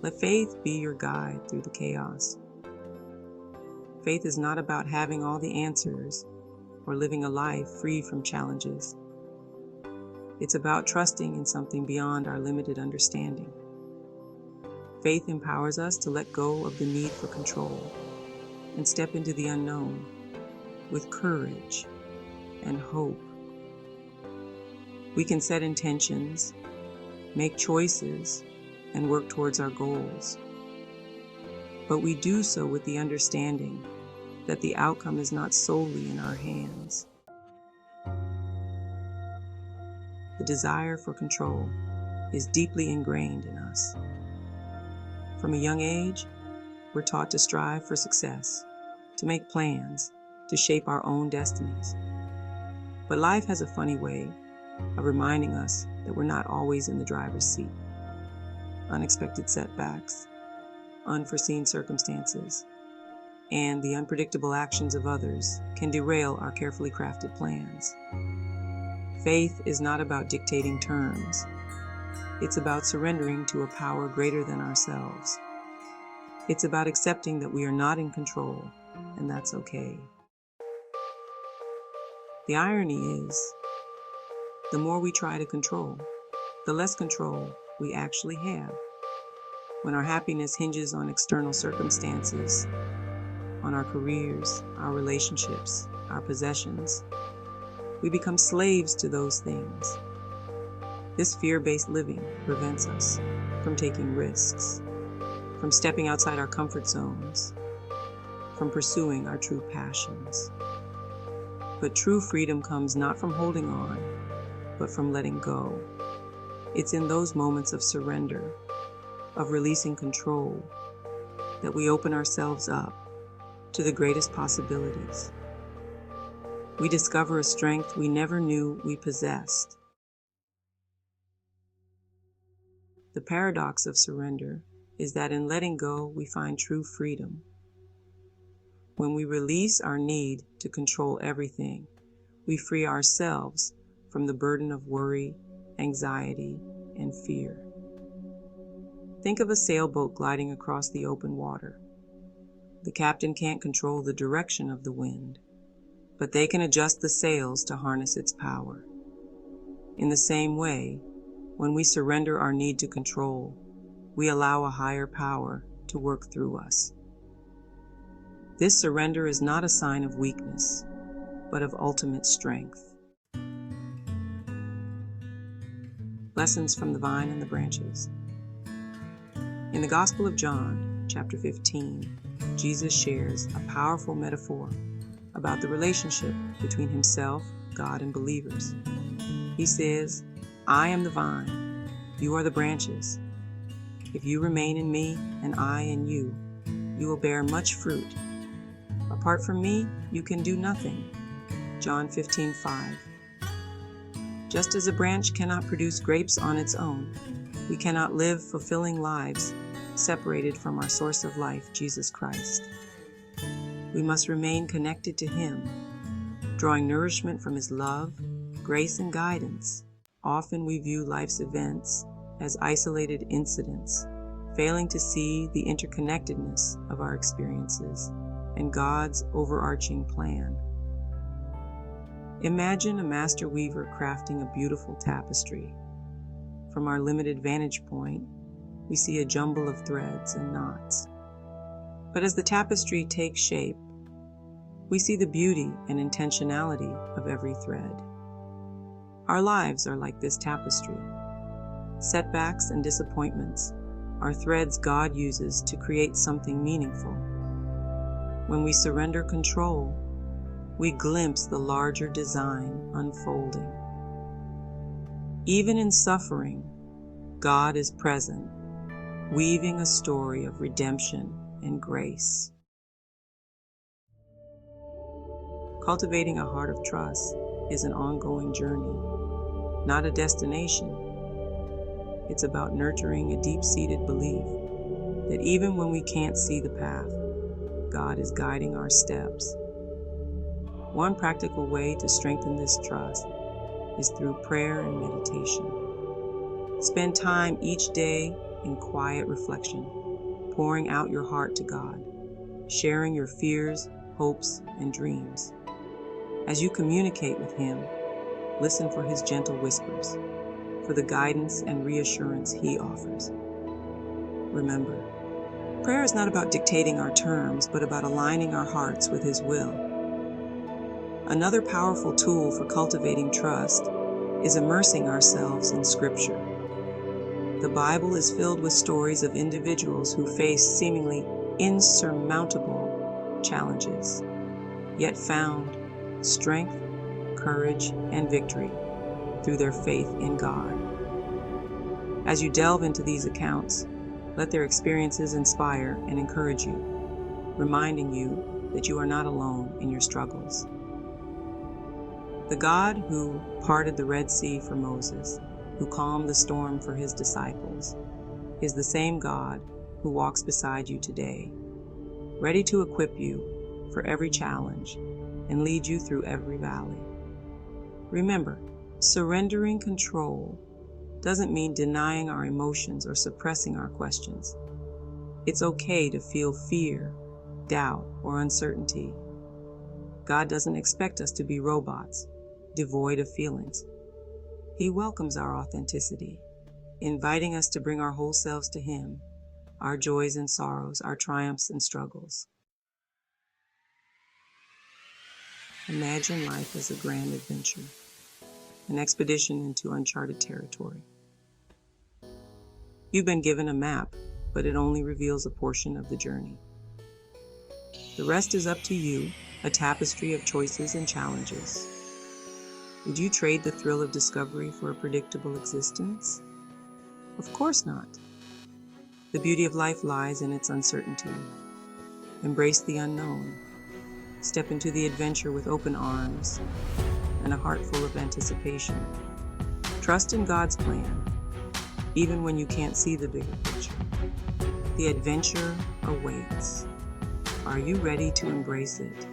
Let faith be your guide through the chaos. Faith is not about having all the answers or living a life free from challenges. It's about trusting in something beyond our limited understanding. Faith empowers us to let go of the need for control and step into the unknown with courage and hope. We can set intentions, make choices, and work towards our goals. But we do so with the understanding that the outcome is not solely in our hands. The desire for control is deeply ingrained in us. From a young age, we're taught to strive for success, to make plans, to shape our own destinies. But life has a funny way of reminding us that we're not always in the driver's seat. Unexpected setbacks, unforeseen circumstances, and the unpredictable actions of others can derail our carefully crafted plans. Faith is not about dictating terms. It's about surrendering to a power greater than ourselves. It's about accepting that we are not in control, and that's okay. The irony is, the more we try to control, the less control we actually have. When our happiness hinges on external circumstances, on our careers, our relationships, our possessions, we become slaves to those things. This fear-based living prevents us from taking risks, from stepping outside our comfort zones, from pursuing our true passions. But true freedom comes not from holding on, but from letting go. It's in those moments of surrender, of releasing control, that we open ourselves up to the greatest possibilities. We discover a strength we never knew we possessed. The paradox of surrender is that in letting go, we find true freedom. When we release our need to control everything, we free ourselves from the burden of worry, anxiety, and fear. Think of a sailboat gliding across the open water. The captain can't control the direction of the wind, but they can adjust the sails to harness its power. In the same way, when we surrender our need to control, we allow a higher power to work through us. This surrender is not a sign of weakness, but of ultimate strength. Lessons from the vine and the branches. In the Gospel of John, chapter 15, Jesus shares a powerful metaphor about the relationship between himself, God, and believers. He says, "I am the vine, you are the branches. If you remain in me and I in you, you will bear much fruit. Apart from me, you can do nothing." John 15:5. Just as a branch cannot produce grapes on its own, we cannot live fulfilling lives separated from our source of life, Jesus Christ. We must remain connected to Him, drawing nourishment from His love, grace, and guidance. Often we view life's events as isolated incidents, failing to see the interconnectedness of our experiences and God's overarching plan. Imagine a master weaver crafting a beautiful tapestry. From our limited vantage point, we see a jumble of threads and knots. But as the tapestry takes shape, we see the beauty and intentionality of every thread. Our lives are like this tapestry. Setbacks and disappointments are threads God uses to create something meaningful. When we surrender control, we glimpse the larger design unfolding. Even in suffering, God is present, weaving a story of redemption and grace. Cultivating a heart of trust is an ongoing journey, not a destination. It's about nurturing a deep-seated belief that even when we can't see the path, God is guiding our steps. One practical way to strengthen this trust is through prayer and meditation. Spend time each day in quiet reflection, pouring out your heart to God, sharing your fears, hopes, and dreams. As you communicate with Him, listen for His gentle whispers, for the guidance and reassurance He offers. Remember, prayer is not about dictating our terms, but about aligning our hearts with His will. Another powerful tool for cultivating trust is immersing ourselves in Scripture. The Bible is filled with stories of individuals who faced seemingly insurmountable challenges, yet found strength, courage, and victory through their faith in God. As you delve into these accounts, let their experiences inspire and encourage you, reminding you that you are not alone in your struggles. The God who parted the Red Sea for Moses, who calmed the storm for His disciples, is the same God who walks beside you today, ready to equip you for every challenge and lead you through every valley. Remember, surrendering control doesn't mean denying our emotions or suppressing our questions. It's okay to feel fear, doubt, or uncertainty. God doesn't expect us to be robots, devoid of feelings. He welcomes our authenticity, inviting us to bring our whole selves to Him, our joys and sorrows, our triumphs and struggles. Imagine life as a grand adventure, an expedition into uncharted territory. You've been given a map, but it only reveals a portion of the journey. The rest is up to you, a tapestry of choices and challenges. Would you trade the thrill of discovery for a predictable existence? Of course not. The beauty of life lies in its uncertainty. Embrace the unknown. Step into the adventure with open arms and a heart full of anticipation. Trust in God's plan, even when you can't see the bigger picture. The adventure awaits. Are you ready to embrace it?